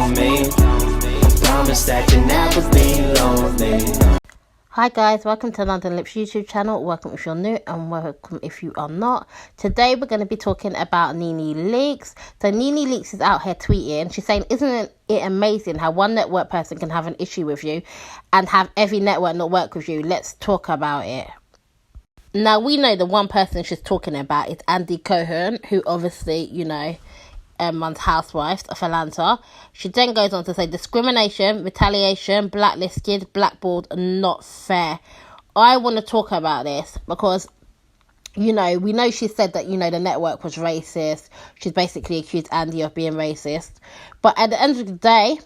on me. I promise that you'll never be lonely. Hi guys, welcome to London Lips YouTube channel. Welcome if you're new and welcome if you are not. Today we're going to be talking about NeNe Leakes. So NeNe Leakes is out here tweeting. She's saying, isn't it amazing how one network person can have an issue with you and have every network not work with you? Let's talk about it. Now we know the one person she's talking about is Andy Cohen, who obviously, runs Housewives of Atlanta. She then goes on to say discrimination, retaliation, blacklisted, blackballed, not fair. I want to talk about this because, we know she said that, the network was racist. She's basically accused Andy of being racist. But at the end of the day,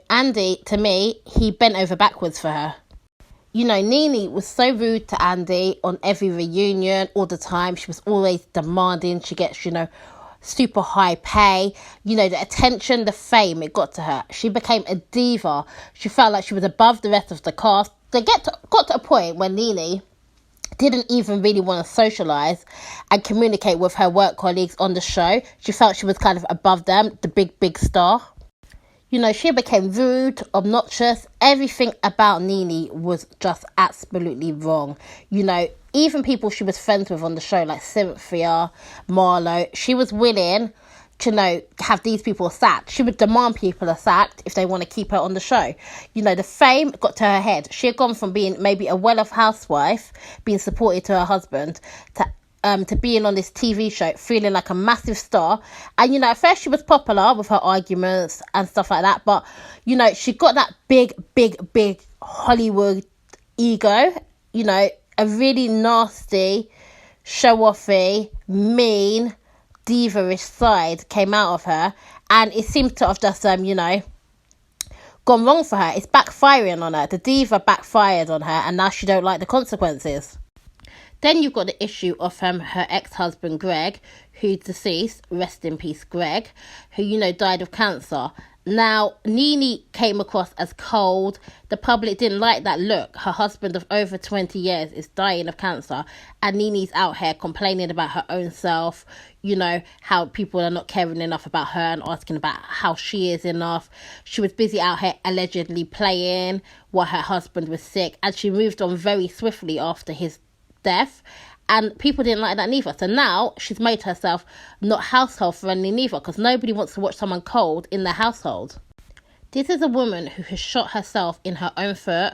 Andy, to me, he bent over backwards for her. NeNe was so rude to Andy on every reunion all the time. She was always demanding. She gets, super high pay, the attention, the fame, it got to her. She became a diva. She felt like she was above the rest of the cast. They got to a point when NeNe didn't even really want to socialise and communicate with her work colleagues on the show. She felt she was kind of above them, the big star. She became rude, obnoxious. Everything about NeNe was just absolutely wrong. Even people she was friends with on the show, like Cynthia, Marlo, she was willing to, have these people sacked. She would demand people are sacked if they want to keep her on the show. The fame got to her head. She had gone from being maybe a well-off housewife, being supported to her husband, to being on this TV show, feeling like a massive star. And, at first she was popular with her arguments and stuff like that. But, she got that big Hollywood ego, a really nasty, show-offy, mean, diva-ish side came out of her. And it seems to have just, gone wrong for her. It's backfiring on her. The diva backfired on her and now she don't like the consequences. Then you've got the issue of her ex-husband, Greg, who's deceased, rest in peace, Greg, who, died of cancer. Now, NeNe came across as cold. The public didn't like that look. Her husband of over 20 years is dying of cancer, and NeNe's out here complaining about her own self, how people are not caring enough about her and asking about how she is enough. She was busy out here allegedly playing while her husband was sick, and she moved on very swiftly after his death, and people didn't like that neither. So now she's made herself not household friendly neither, because nobody wants to watch someone cold in their household. This is a woman who has shot herself in her own foot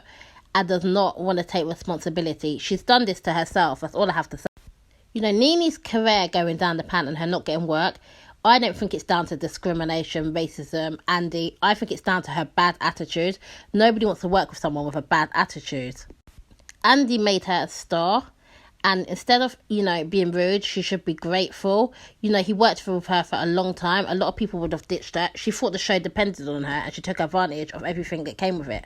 and does not want to take responsibility. She's done this to herself. That's all I have to say. NeNe's career going down the pan and her not getting work, I don't think it's down to discrimination, racism, Andy. I think it's down to her bad attitude. Nobody wants to work with someone with a bad attitude. Andy made her a star. And instead of, being rude, she should be grateful. He worked with her for a long time. A lot of people would have ditched her. She thought the show depended on her and she took advantage of everything that came with it.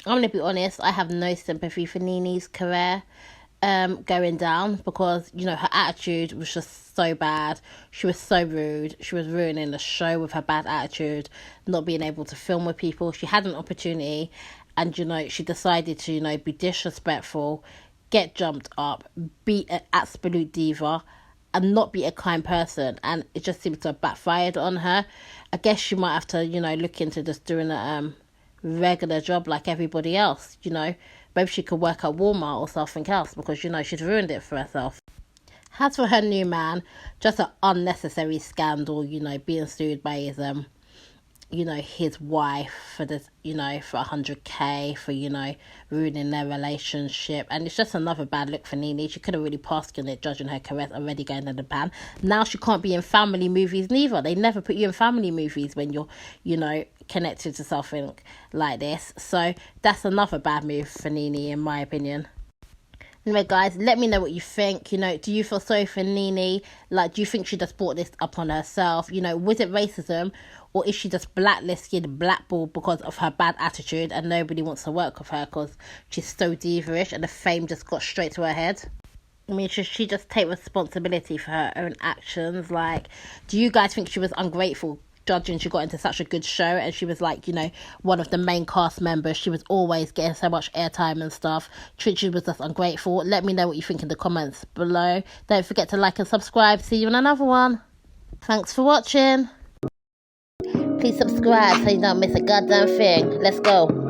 I'm going to be honest, I have no sympathy for NeNe's career going down because, her attitude was just so bad. She was so rude. She was ruining the show with her bad attitude, not being able to film with people. She had an opportunity and, she decided to, be disrespectful, get jumped up, be an absolute diva, and not be a kind person. And it just seems to have backfired on her. I guess she might have to, look into just doing a regular job like everybody else, Maybe she could work at Walmart or something else because, she's ruined it for herself. As for her new man, just an unnecessary scandal, being sued by his his wife for this, for 100k for, ruining their relationship. And it's just another bad look for NeNe. She could have really passed on it, judging her career already going in the pan. Now she can't be in family movies neither. They never put you in family movies when you're, connected to something like this. So that's another bad move for NeNe, in my opinion. Anyway, guys, let me know what you think. Do you feel sorry for NeNe? Like, do you think she just brought this upon herself? Was it racism? Or is she just blacklisted, blackballed because of her bad attitude and nobody wants to work with her because she's so diva-ish and the fame just got straight to her head? I mean, should she just take responsibility for her own actions? Like, do you guys think she was ungrateful judging she got into such a good show and she was like, one of the main cast members? She was always getting so much airtime and stuff. She was just ungrateful. Let me know what you think in the comments below. Don't forget to like and subscribe. See you in another one. Thanks for watching. Please subscribe so you don't miss a goddamn thing. Let's go.